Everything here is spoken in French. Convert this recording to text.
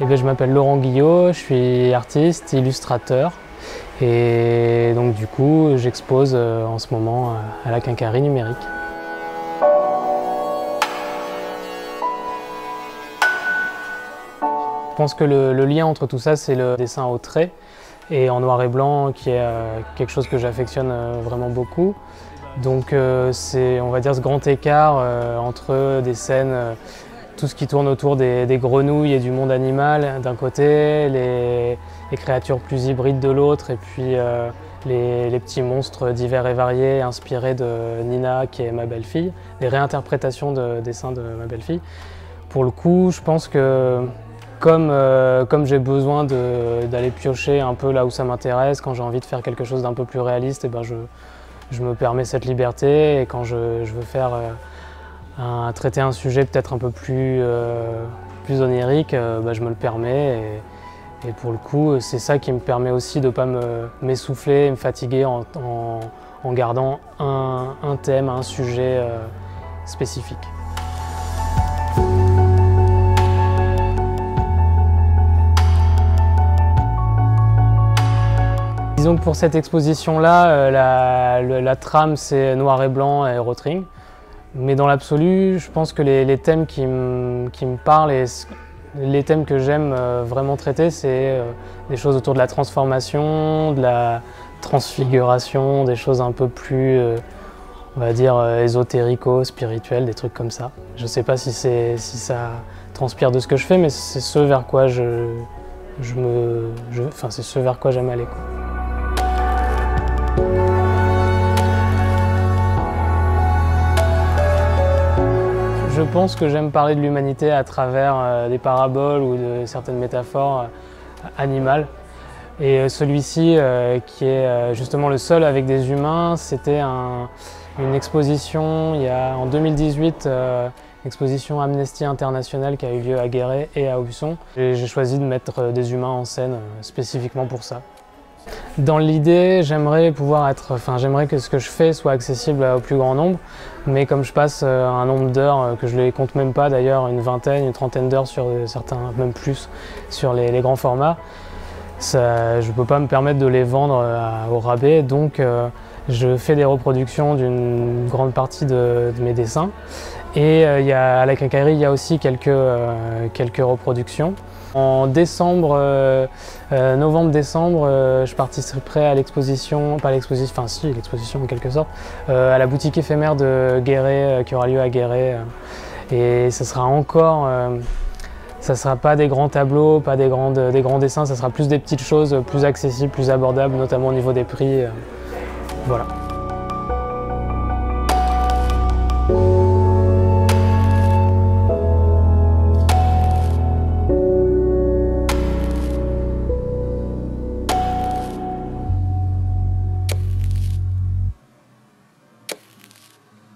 Eh bien, je m'appelle Laurent Guillot, je suis artiste, illustrateur et donc du coup j'expose en ce moment à la Quincaillerie numérique. Je pense que le lien entre tout ça, c'est le dessin au trait et en noir et blanc qui est quelque chose que j'affectionne vraiment beaucoup. Donc c'est, on va dire, ce grand écart entre des scènes, tout ce qui tourne autour des grenouilles et du monde animal d'un côté, les créatures plus hybrides de l'autre, et puis les petits monstres divers et variés inspirés de Nina, qui est ma belle-fille, les réinterprétations de dessins de ma belle-fille. Pour le coup, je pense que comme j'ai besoin d'aller piocher un peu là où ça m'intéresse, quand j'ai envie de faire quelque chose d'un peu plus réaliste, et ben je me permets cette liberté, et quand je veux faire traiter un sujet peut-être un peu plus onirique, je me le permets. Et pour le coup, c'est ça qui me permet aussi de ne pas m'essouffler, me fatiguer en gardant un thème, un sujet spécifique. Disons que pour cette exposition-là, la trame c'est noir et blanc et rotring. Mais dans l'absolu, je pense que les thèmes qui me parlent et les thèmes que j'aime vraiment traiter, c'est des choses autour de la transformation, de la transfiguration, des choses un peu plus, on va dire, ésotérico-spirituelles, des trucs comme ça. Je ne sais pas si ça transpire de ce que je fais, mais c'est ce vers quoi c'est ce vers quoi j'aime aller, quoi. Je pense que j'aime parler de l'humanité à travers des paraboles ou de certaines métaphores animales. Et celui-ci, qui est justement le seul avec des humains, c'était une exposition en 2018, exposition Amnesty International qui a eu lieu à Guéret et à Aubusson. J'ai choisi de mettre des humains en scène spécifiquement pour ça. Dans l'idée, j'aimerais que ce que je fais soit accessible au plus grand nombre, mais comme je passe un nombre d'heures que je ne les compte même pas d'ailleurs, une vingtaine, une trentaine d'heures sur certains, même plus, sur les grands formats, je ne peux pas me permettre de les vendre au rabais, donc je fais des reproductions d'une grande partie de mes dessins. Et à la Quincaillerie, il y a aussi quelques reproductions. En novembre-décembre, je participerai à l'exposition, l'exposition en quelque sorte, à la boutique éphémère de Guéret, qui aura lieu à Guéret. Et ça sera ça sera pas des grands tableaux, pas des grands dessins, ça sera plus des petites choses plus accessibles, plus abordables, notamment au niveau des prix. Voilà.